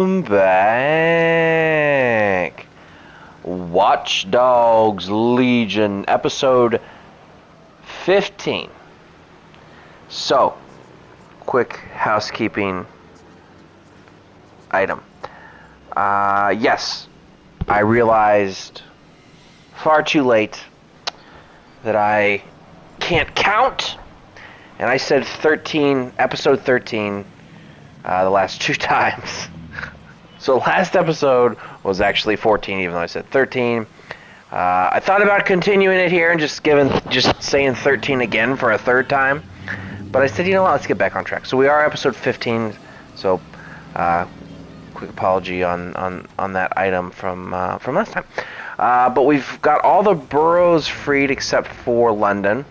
Back. Watch Dogs Legion, episode 15. So, quick housekeeping item. Yes, I realized far too late that I can't count, and I said 13, episode 13, the last two times. So last episode was actually 14, even though I said 13. I thought about continuing it here and just saying 13 again for a third time, but I said, you know what, let's get back on track. So we are episode 15. So quick apology on that item from last time. But we've got all the boroughs freed except for London,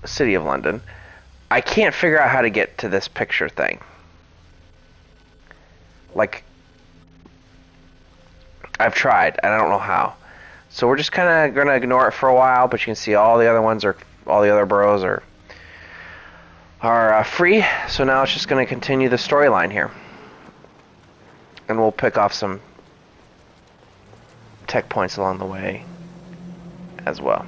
the city of London. I can't figure out how to get to this picture thing. Like, I've tried, and I don't know how. So we're just kind of going to ignore it for a while, but you can see all the other boroughs are free. So now it's just going to continue the storyline here. And we'll pick off some tech points along the way as well.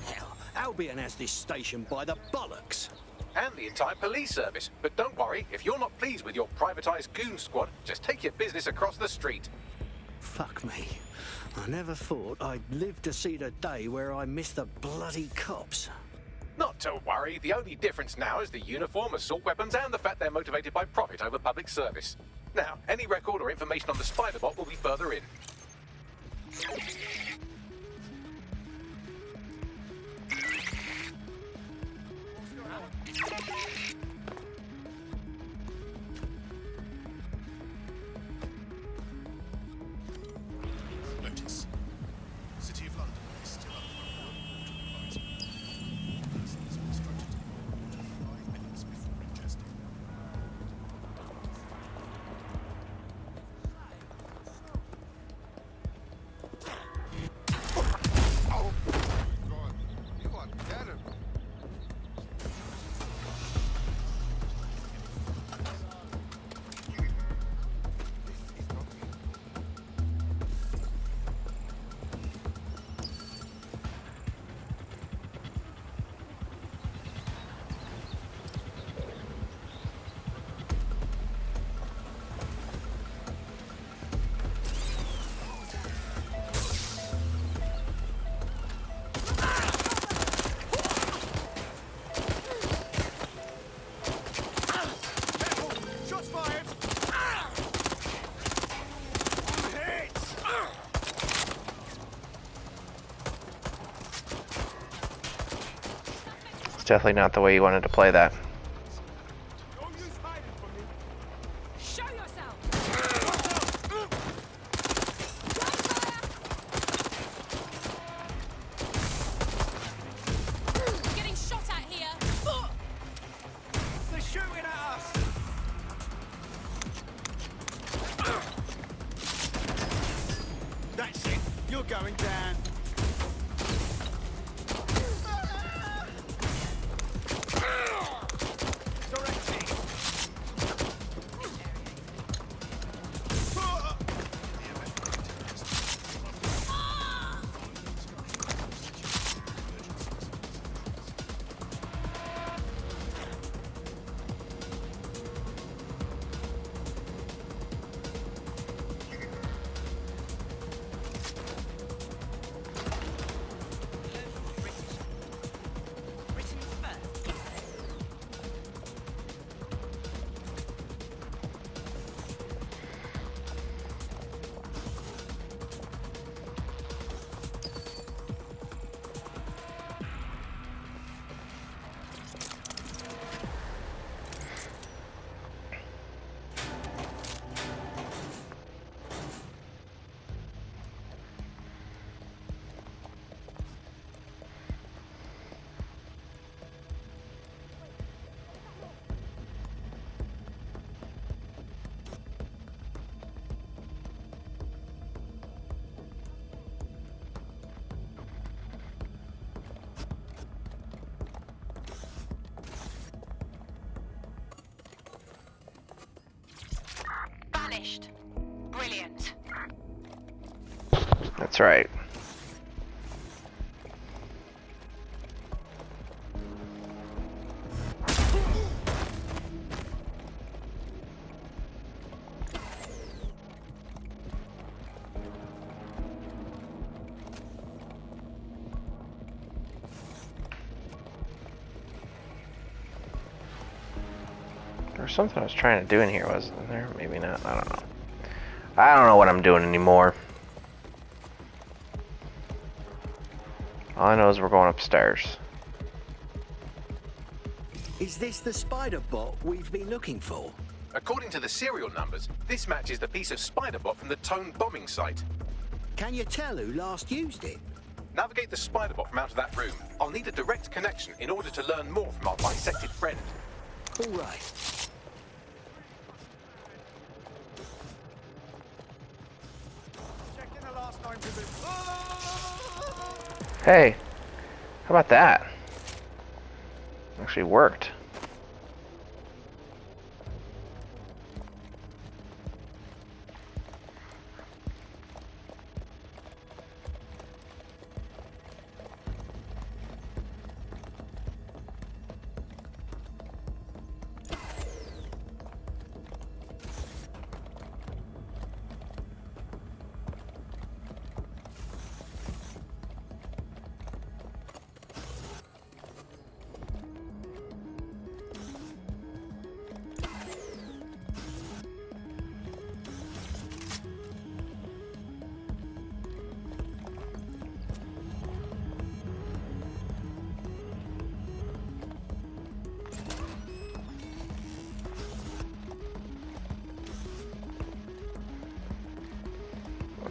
Hell, Albion has this station by the bollocks. And the entire police service. But don't worry, if you're not pleased with your privatised goon squad, just take your business across the street. Fuck me. I never thought I'd live to see the day where I miss the bloody cops. Not to worry, the only difference now is the uniform, assault weapons, and the fact they're motivated by profit over public service. Now, any record or information on the Spider-Bot will be further in. Notice. City of London is still under water advisory. Persons are instructed to water 5 minutes before ingesting. Oh, God. You are dead. Shots fired! Hits! It's definitely not the way you wanted to play that. Don't use hiding from me. Show yourself! Getting shot at here! They're shooting at us! That's it. You're going down. Directing. finished. Brilliant. That's right. There was something I was trying to do in here, wasn't there? Maybe not. I don't know. I don't know what I'm doing anymore. All I know is we're going upstairs. Is this the spider bot we've been looking for? According to the serial numbers, this matches the piece of spider bot from the Tone bombing site. Can you tell who last used it? Navigate the spider bot from out of that room. I'll need a direct connection in order to learn more from our bisected friend. All right. Checking the last nine visit. Hey, how about that? Actually worked.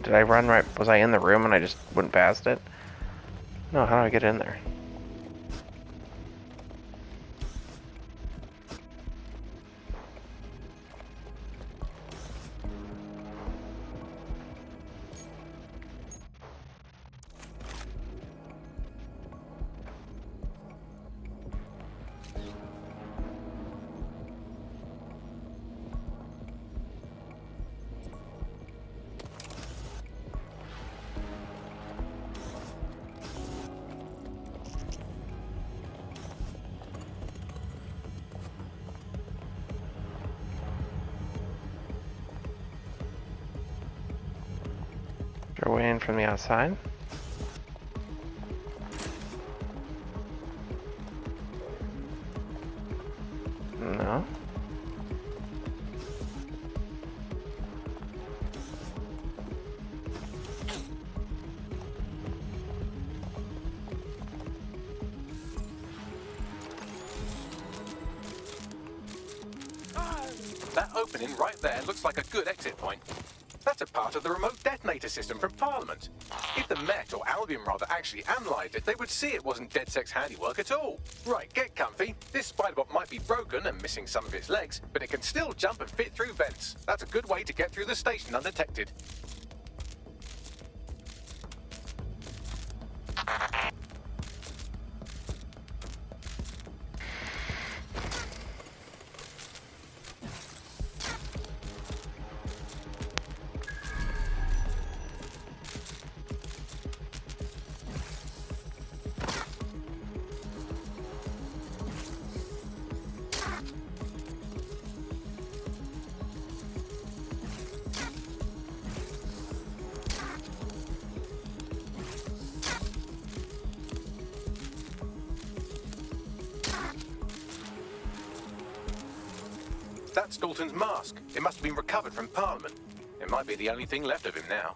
Did I run right? Was I in the room and I just went past it? No, how do I get in there? Your way in from the outside. No. That opening right there looks like a good exit point. That's a part of the remote detonator system from Parliament. If the Met, or Albion rather, actually analysed it, they would see it wasn't DedSec's handiwork at all. Right, get comfy. This spiderbot might be broken and missing some of its legs, but it can still jump and fit through vents. That's a good way to get through the station undetected. That's Dalton's mask. It must have been recovered from Parliament. It might be the only thing left of him now.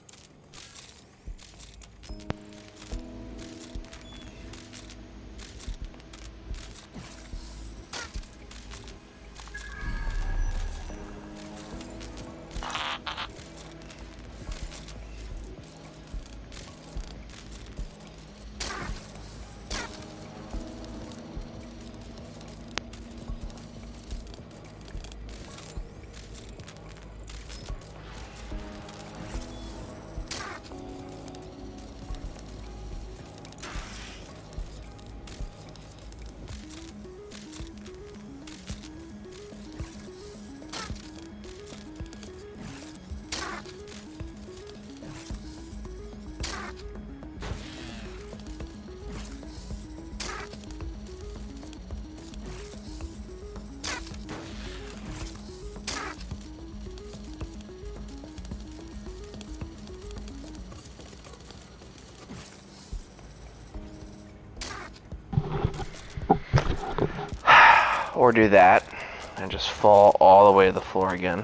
Or do that and just fall all the way to the floor again.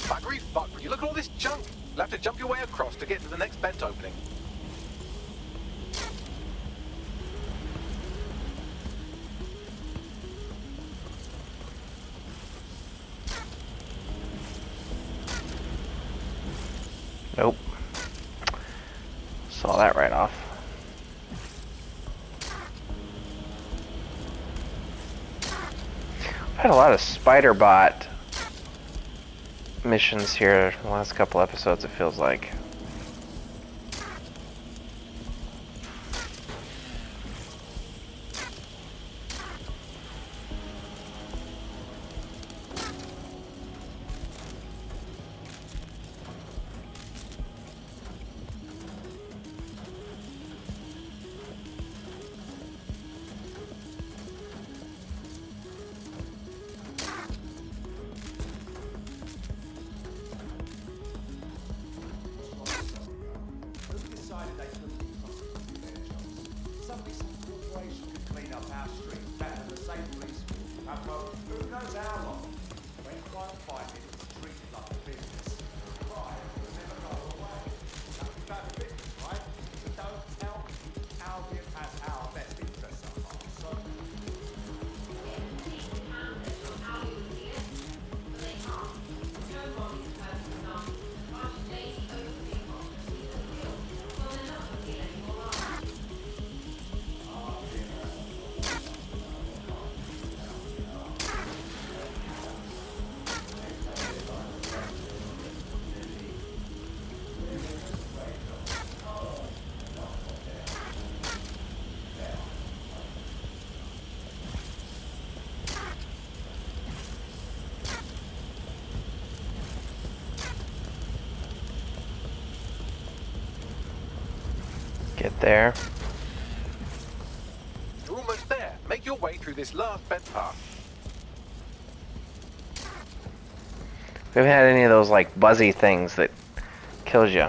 Buggery fuck, will you look at all this junk? You'll have to jump your way across to get to the next vent opening. Nope. Saw that right off. I've had a lot of spider bot missions here the last couple episodes, it feels like. Who decided they couldn't be trusted with their jobs? Somebody, some corporation could clean up our streets better than the same police force. And well, who knows how long? When crime fighting is treated like a business, crime will never go away. Nothing bad for business, right? But don't tell me Albion has our best interests at heart. So Get there. You're almost there. Make your way through this last vent path. We haven't had any of those like buzzy things that kills you.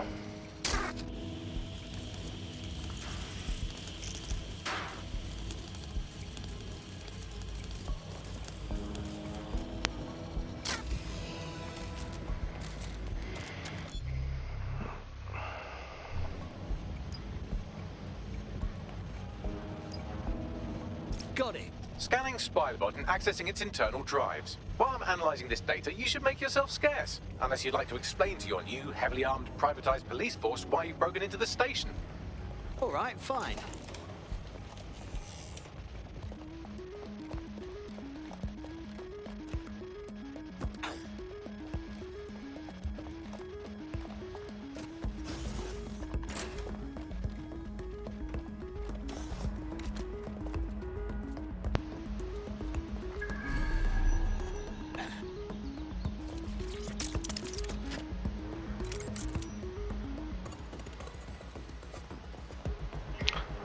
Got it. Scanning Spiderbot and accessing its internal drives. While I'm analysing this data, you should make yourself scarce. Unless you'd like to explain to your new, heavily armed, privatised police force why you've broken into the station. All right, fine.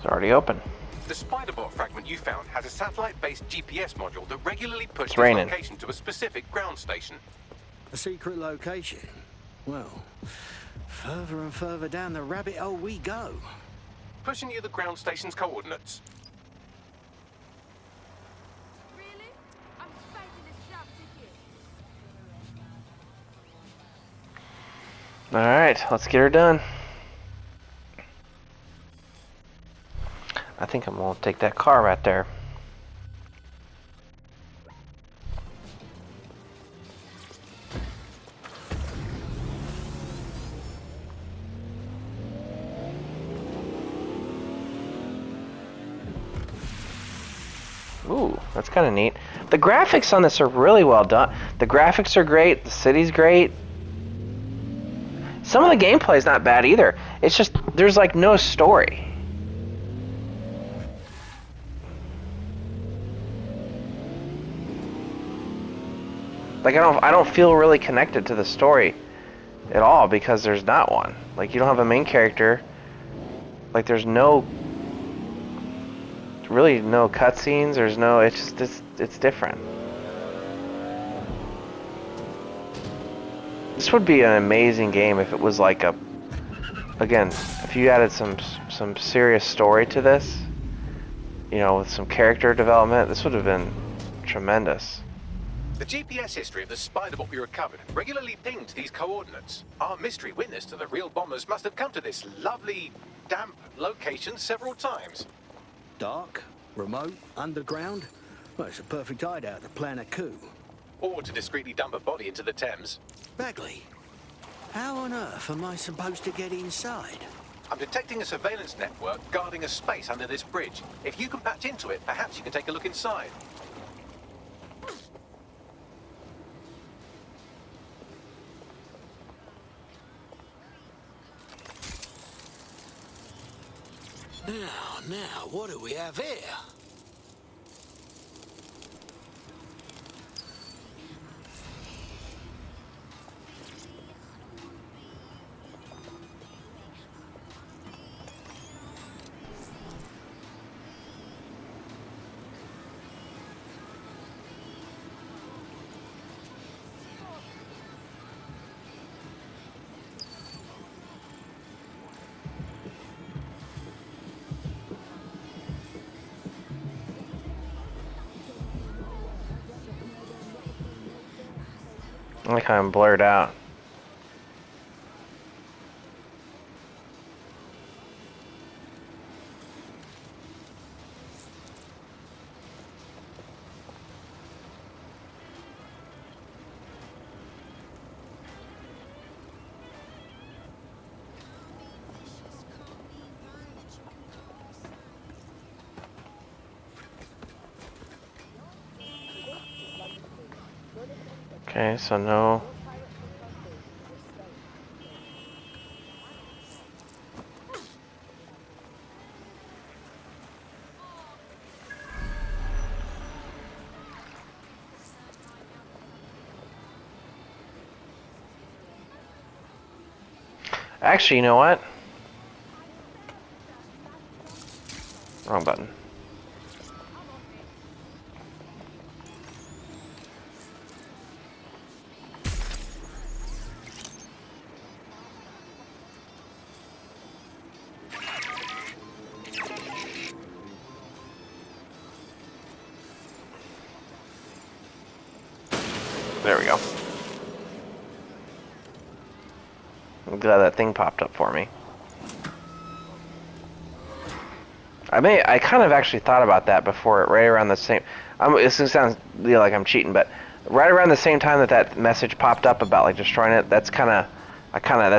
It's already open. The Spiderbot fragment you found has a satellite-based GPS module that regularly pushes It's raining. location to a specific ground station. A secret location. Well, further and further down the rabbit hole we go. Pushing you the ground station's coordinates. Really? I'm fighting this job ticket. Alright, let's get her done. I think I'm gonna take that car right there. Ooh, that's kind of neat. The graphics on this are really well done. The graphics are great. The city's great. Some of the gameplay is not bad either. It's just there's like no story. Like I don't feel really connected to the story at all because there's not one. Like you don't have a main character. Like there's really no cutscenes. There's no. It's just it's different. This would be an amazing game if it was like again, if you added some serious story to this, you know, with some character development, this would have been tremendous. The GPS history of the Spider-Bot we recovered regularly pinged these coordinates. Our mystery witness to the real bombers must have come to this lovely, damp location several times. Dark, remote, underground. Well, it's a perfect hideout to plan a coup. Or to discreetly dump a body into the Thames. Bagley, how on earth am I supposed to get inside? I'm detecting a surveillance network guarding a space under this bridge. If you can patch into it, perhaps you can take a look inside. Now, what do we have here? I like how I'm blurred out. Okay, so no. Actually, you know what? Wrong button. There we go. I'm glad that thing popped up for me. I kind of actually thought about that before, right around the same. This sounds like I'm cheating, but right around the same time that message popped up about like destroying it, that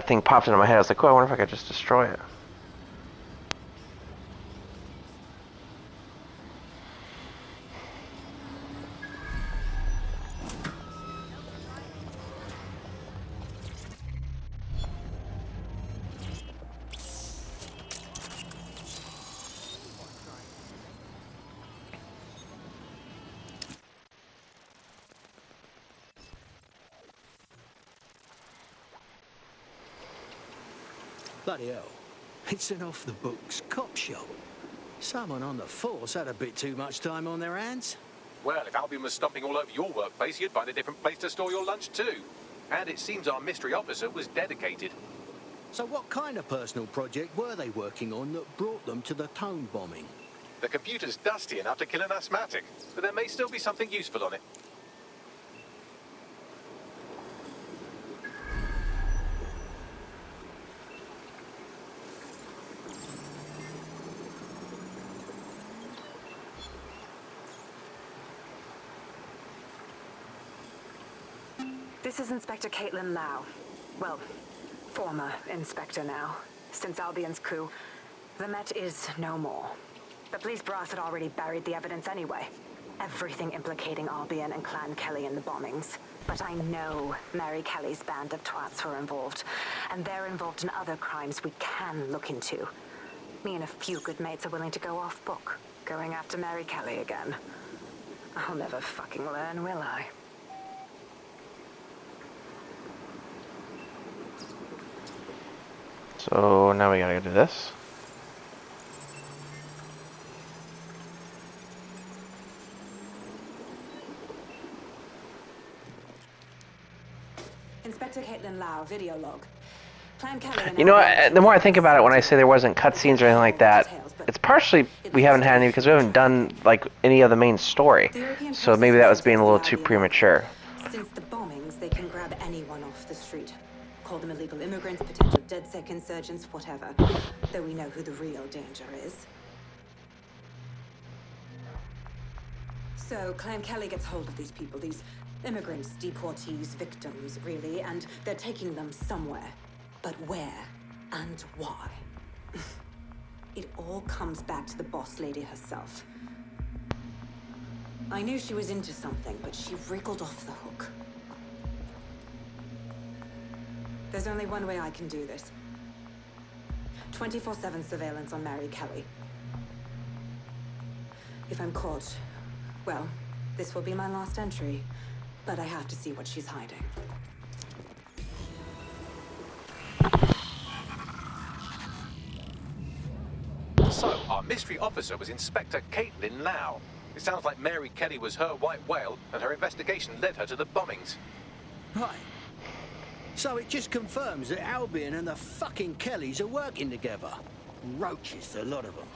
thing popped into my head. I was like, oh, I wonder if I could just destroy it. Bloody hell. It's an off-the-books cop shop. Someone on the force had a bit too much time on their hands. Well, if Albion was stomping all over your workplace, you'd find a different place to store your lunch too. And it seems our mystery officer was dedicated. So what kind of personal project were they working on that brought them to the Tone bombing? The computer's dusty enough to kill an asthmatic, but there may still be something useful on it. This is Inspector Caitlin Lau. Well, former inspector now. Since Albion's coup, the Met is no more. The police brass had already buried the evidence anyway. Everything implicating Albion and Clan Kelly in the bombings. But I know Mary Kelly's band of twats were involved, and they're involved in other crimes we can look into. Me and a few good mates are willing to go off book, going after Mary Kelly again. I'll never fucking learn, will I? So now we gotta do this. Inspector Caitlin Lau, video log. Clan Kelly and You know, the more I think about it, when I say there wasn't cutscenes or anything like that, it's partially we haven't had any because we haven't done like any of the main story. So maybe that was being a little too premature. Since the bombings, they can grab anyone off the street. Call them illegal immigrants, potential DedSec insurgents, whatever. Though we know who the real danger is. So Clan Kelly gets hold of these people, these immigrants, deportees, victims, really, and they're taking them somewhere. But where and why? It all comes back to the boss lady herself. I knew she was into something, but she wriggled off the hook. There's only one way I can do this. 24/7 surveillance on Mary Kelly. If I'm caught, well, this will be my last entry. But I have to see what she's hiding. So, our mystery officer was Inspector Caitlin Lau. It sounds like Mary Kelly was her white whale, and her investigation led her to the bombings. Right. So it just confirms that Albion and the fucking Kellys are working together. Roaches, the lot of them.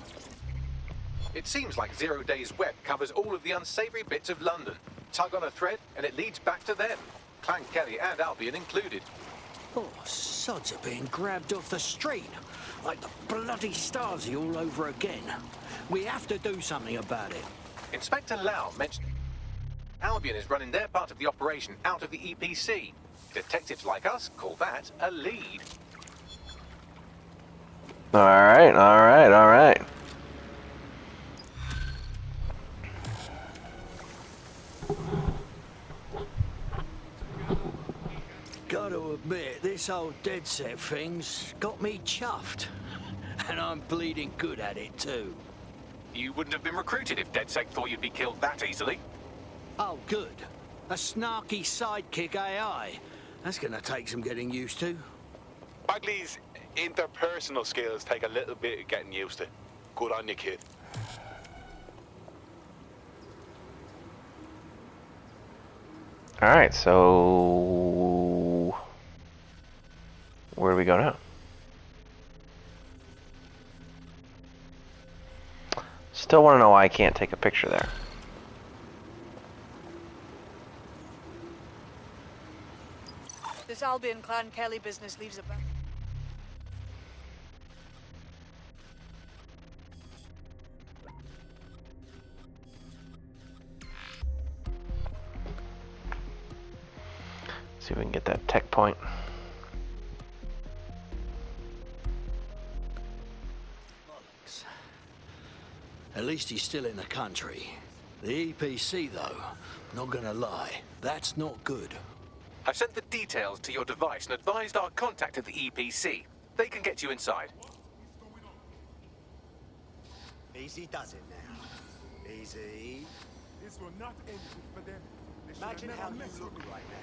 It seems like Zero Days Web covers all of the unsavory bits of London. Tug on a thread, and it leads back to them. Clan Kelly and Albion included. Oh, sods are being grabbed off the street. Like the bloody Stasi all over again. We have to do something about it. Inspector Lau mentioned Albion is running their part of the operation out of the EPC. Detectives like us call that a lead. Alright, alright, alright. Gotta admit, this whole DedSec thing's got me chuffed. And I'm bleeding good at it too. You wouldn't have been recruited if DedSec thought you'd be killed that easily. Oh, good. A snarky sidekick AI. That's gonna take some getting used to. Bagley's interpersonal skills take a little bit of getting used to. Good on you, kid. Alright, so where do we go now? Still want to know why I can't take a picture there. This Albion Clan Kelly business leaves a back. See if we can get that tech point. Bollocks. At least he's still in the country. The EPC, though, not gonna lie, that's not good. I've sent the details to your device and advised our contact at the EPC. They can get you inside. Easy does it now. Easy. This will not end good for them. They should Imagine have how never you messed look with me. right now.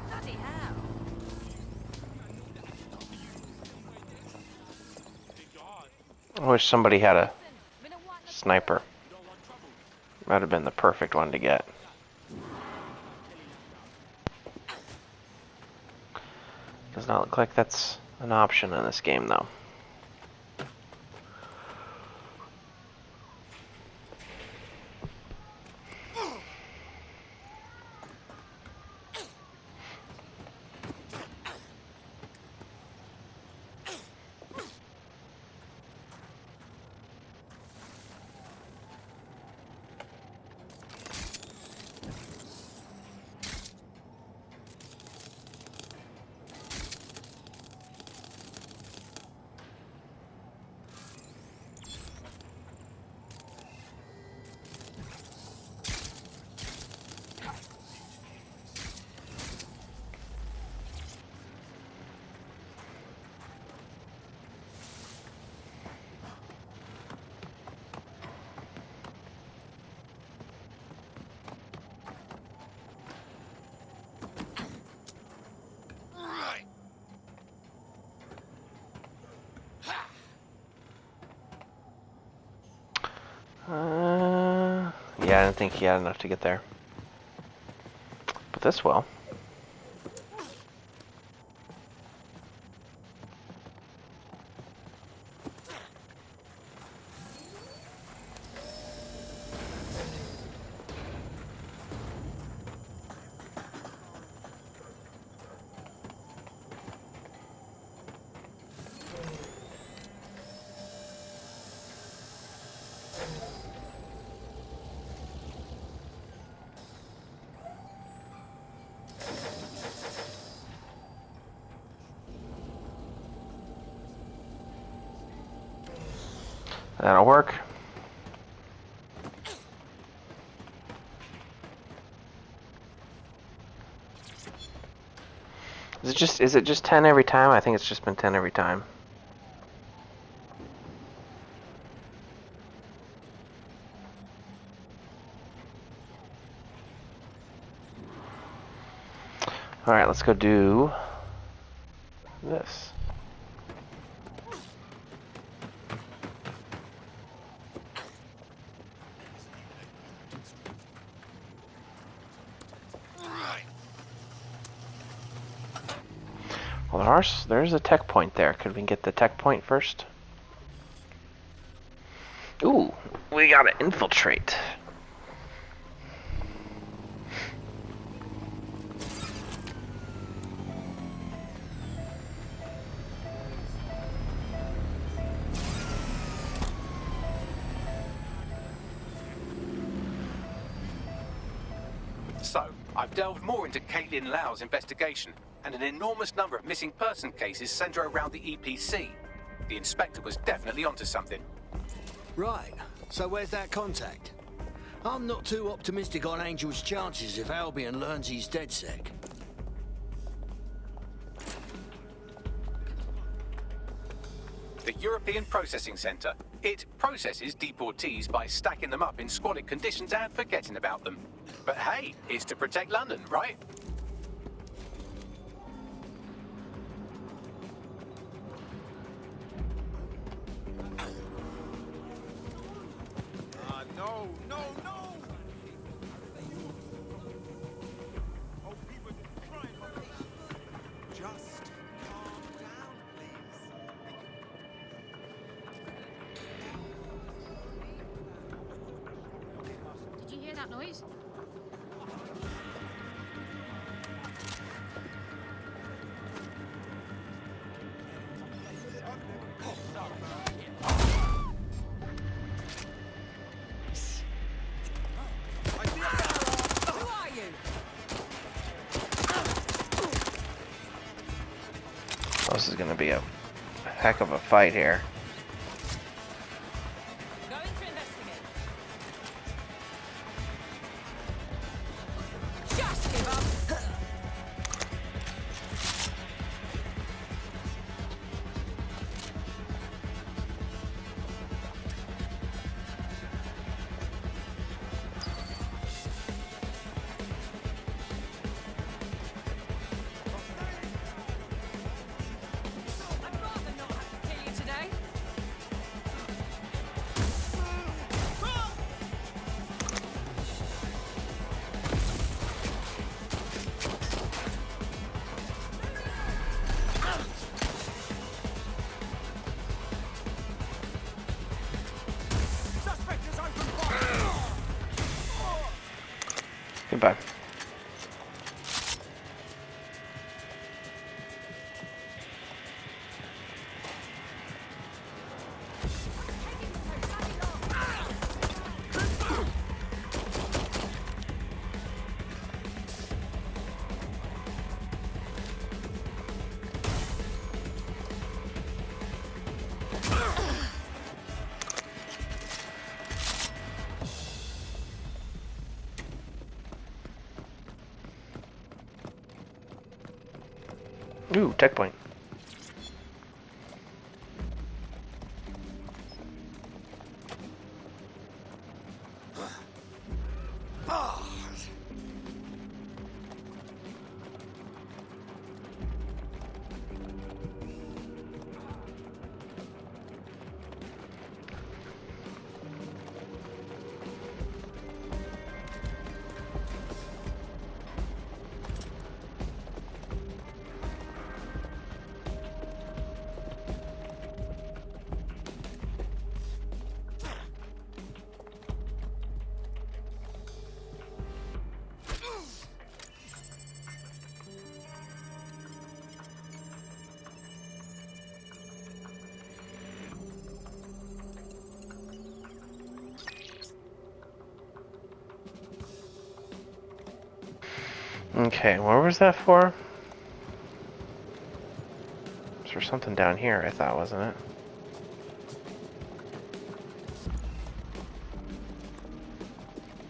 Bloody hell. I wish somebody had a sniper. Might have been the perfect one to get. Does not look like that's an option in this game, though. Yeah, I didn't think he had enough to get there. But this will. That'll work. Is it just 10 every time? I think it's just been 10 every time. All right, let's go do this. Well, there's a tech point there. Could we get the tech point first? Ooh, we gotta infiltrate. So, I've delved more into Caitlin Lau's investigation, and an enormous number of missing person cases center around the EPC. The inspector was definitely onto something. Right. So where's that contact? I'm not too optimistic on Angel's chances if Albion learns he's DedSec. The European Processing Center. It processes deportees by stacking them up in squalid conditions and forgetting about them. But hey, it's to protect London, right? No, no, no! Oh, people are crying for me. Just calm down, please. Did you hear that noise? This is gonna be a heck of a fight here. Going to investigate. Just give up. I'd rather not have to kill you today. Suspect is open fire! Goodbye. Ooh, tech point. Okay, what was that for? Is there something down here, I thought, wasn't it?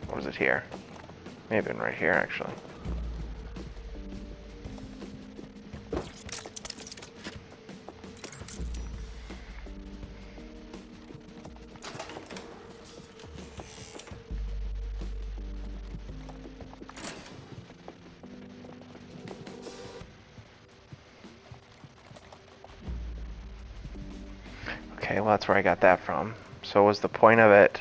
Or was it here? May have been right here, actually. Okay, well that's where I got that from. So was the point of it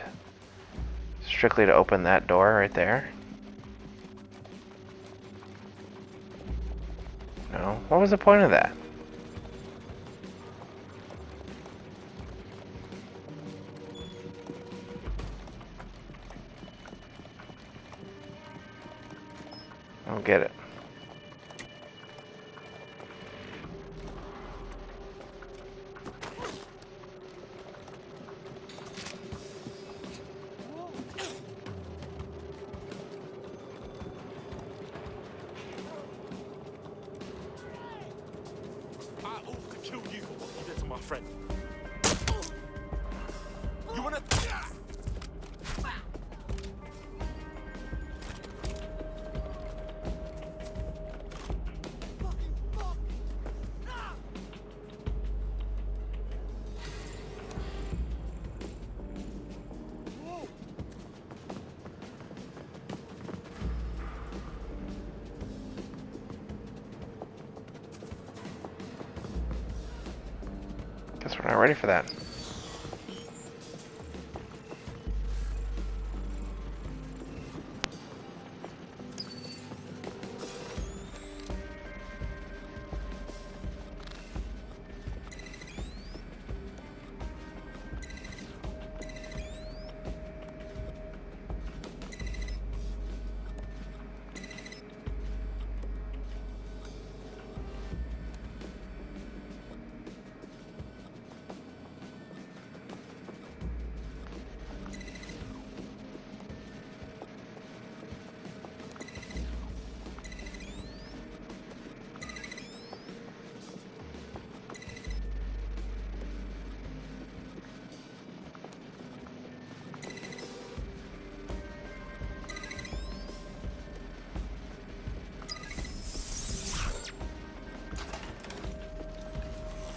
strictly to open that door right there? No. What was the point of that? I don't get it. Friend. You wanna... Guess we're not ready for that.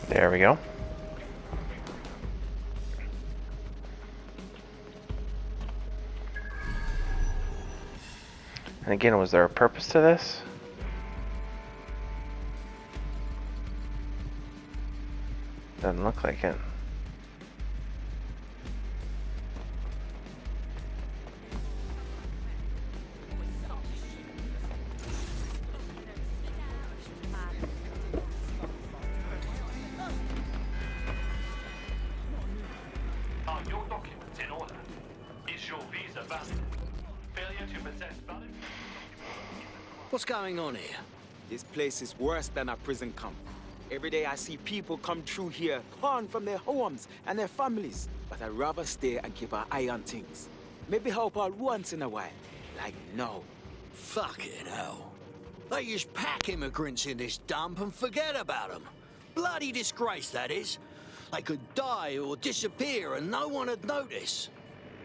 There we go. And again, was there a purpose to this? Doesn't look like it. Are your documents in order? Is your visa valid? Failure to possess valid... What's going on here? This place is worse than a prison camp. Every day I see people come through here, torn from their homes and their families. But I'd rather stay and keep an eye on things. Maybe help out once in a while. Like now. Fucking hell. They just pack immigrants in this dump and forget about them. Bloody disgrace, that is. They could die or disappear and no one would notice.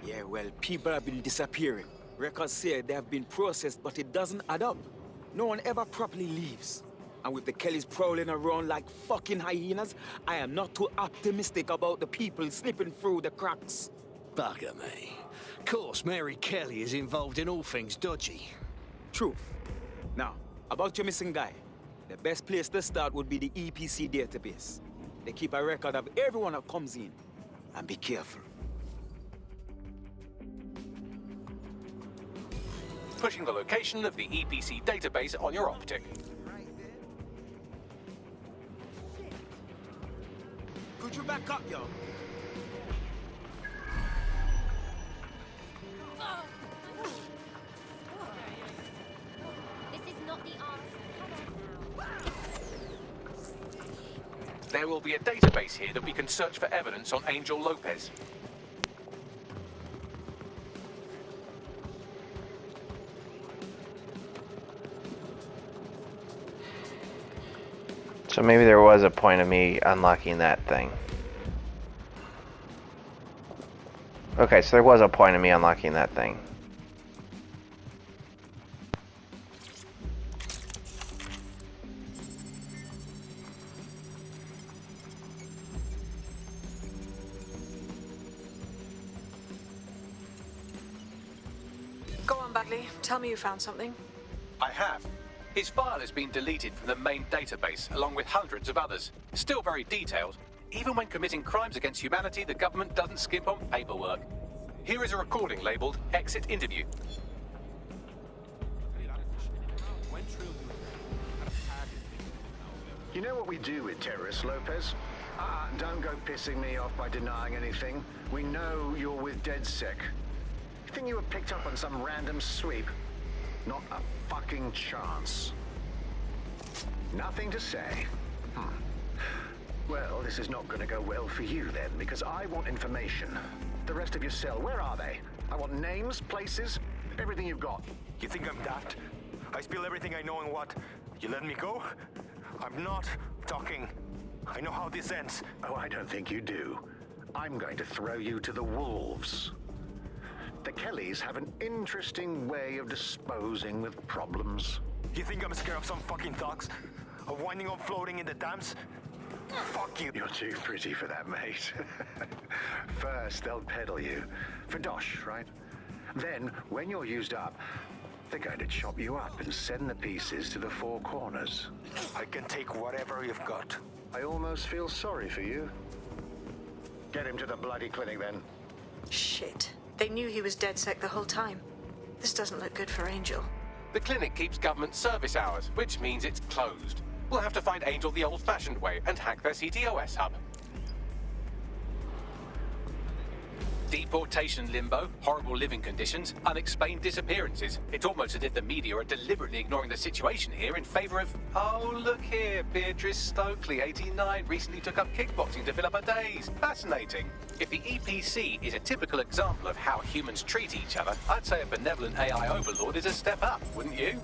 Yeah, well, people have been disappearing. Records say they have been processed, but it doesn't add up. No one ever properly leaves. And with the Kellys prowling around like fucking hyenas, I am not too optimistic about the people slipping through the cracks. Bugger me. Of course, Mary Kelly is involved in all things dodgy. True. Now, about your missing guy. The best place to start would be the EPC database. They keep a record of everyone that comes in. And be careful. Pushing the location of the EPC database on your optic. Could you back up, yo? This is not the answer. There will be a database here that we can search for evidence on Angel Lopez. So maybe there was a point of me unlocking that thing. Okay, so there was a point of me unlocking that thing. Go on, Bagley. Tell me you found something. I have. His file has been deleted from the main database, along with hundreds of others. Still very detailed. Even when committing crimes against humanity, the government doesn't skimp on paperwork. Here is a recording labeled Exit Interview. You know what we do with terrorists, Lopez? Don't go pissing me off by denying anything. We know you're with DedSec. You think you were picked up on some random sweep? Not a fucking chance. Nothing to say. Well, this is not going to go well for you then, because I want information. The rest of your cell, where are they? I want names, places, everything you've got. You think I'm daft? I spill everything I know and what? You let me go? I'm not talking. I know how this ends. Oh, I don't think you do. I'm going to throw you to the wolves. The Kellys have an interesting way of disposing with problems. You think I'm scared of some fucking thugs? Of winding up floating in the dams? Fuck you. You're too pretty for that, mate. First, they'll peddle you. For dosh, right? Then, when you're used up, they're going to chop you up and send the pieces to the Four Corners. I can take whatever you've got. I almost feel sorry for you. Get him to the bloody clinic, then. Shit. They knew he was DedSec the whole time. This doesn't look good for Angel. The clinic keeps government service hours, which means it's closed. We'll have to find Angel the old-fashioned way and hack their CTOS hub. Deportation limbo, horrible living conditions, unexplained disappearances. It's almost as if the media are deliberately ignoring the situation here in favor of... Oh, look here, Beatrice Stokely, 89, recently took up kickboxing to fill up her days. Fascinating. If the EPC is a typical example of how humans treat each other, I'd say a benevolent AI overlord is a step up, wouldn't you?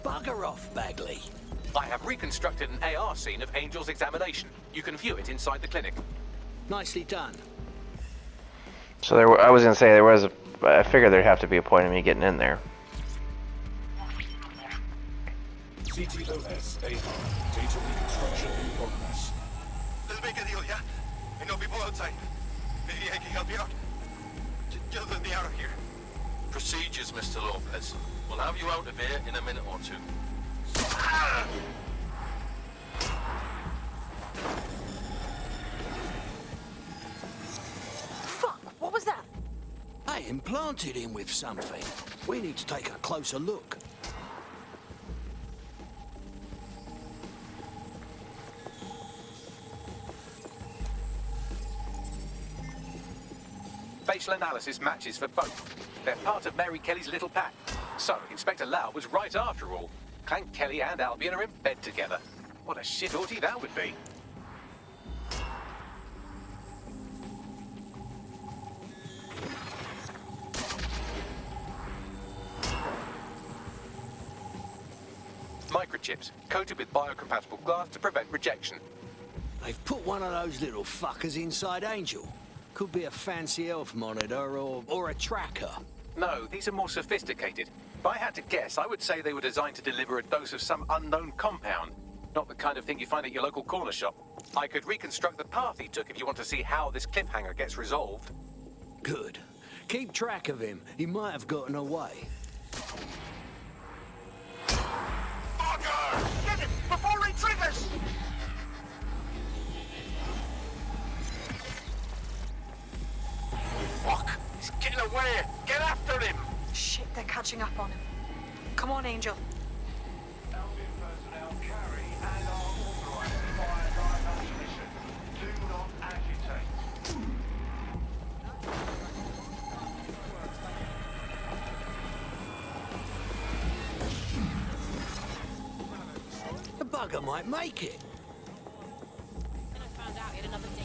Bugger off, Bagley. I have reconstructed an AR scene of Angel's examination. You can view it inside the clinic. Nicely done. So I was gonna say there was I figured there'd have to be a point of me getting in there. CTOS AR. Data reconstruction in progress. Let's make a deal, yeah? I know people outside. Maybe I can help you out. Just let me out of here. Procedures, Mr. Lopez. We'll have you out of here in a minute or two. Fuck! What was that? I implanted him with something. We need to take a closer look. Facial analysis matches for both. They're part of Mary Kelly's little pack. So, Inspector Lau was right after all. Clank Kelly and Albion are in bed together. What a shit orgy that would be. Microchips, coated with biocompatible glass to prevent rejection. They've put one of those little fuckers inside Angel. Could be a fancy elf monitor or a tracker. No, these are more sophisticated. If I had to guess, I would say they were designed to deliver a dose of some unknown compound. Not the kind of thing you find at your local corner shop. I could reconstruct the path he took if you want to see how this cliffhanger gets resolved. Good. Keep track of him. He might have gotten away. Fucker! Get him before he triggers! Fuck! He's getting away! Get after him! Shit, they're catching up on him. Come on, Angel. Albion personnel carry and are authorized to fire live ammunition. Do not agitate. The bugger might make it. Then I found out he had another date.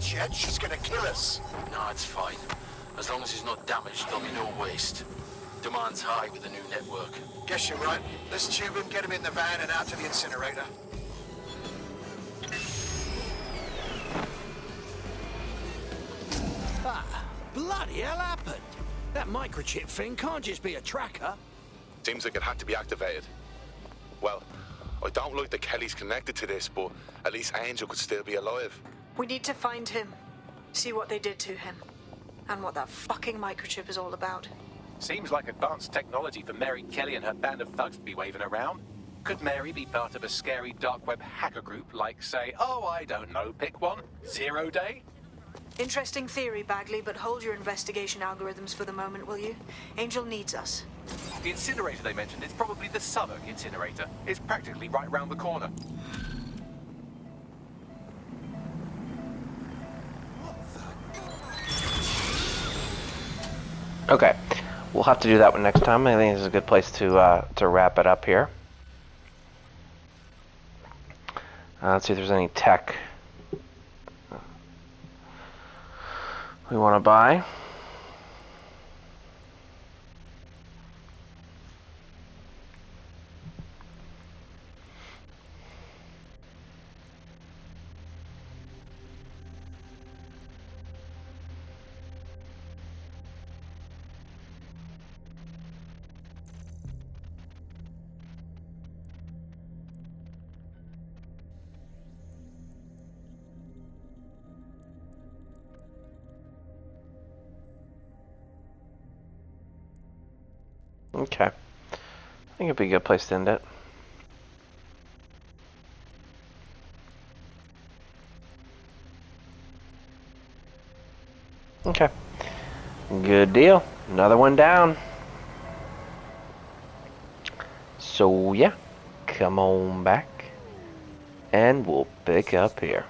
Jet. She's gonna kill us. No, it's fine. As long as he's not damaged, there'll be no waste. Demand's high with the new network. Guess you're right. Let's tube him, get him in the van and out to the incinerator. Ah, bloody hell happened? That microchip thing can't just be a tracker. Seems like it had to be activated. Well, I don't like that Kelly's connected to this, but at least Angel could still be alive. We need to find him, see what they did to him, and what that fucking microchip is all about. Seems like advanced technology for Mary Kelly and her band of thugs to be waving around. Could Mary be part of a scary dark web hacker group like, say, oh, I don't know, pick one, Zero Day? Interesting theory, Bagley, but hold your investigation algorithms for the moment, will you? Angel needs us. The incinerator they mentioned is probably the Southern incinerator. It's practically right round the corner. Okay, we'll have to do that one next time. I think this is a good place to wrap it up here. Let's see if there's any tech we want to buy. Okay. I think it'd be a good place to end it. Okay. Good deal. Another one down. So, yeah. Come on back. And we'll pick up here.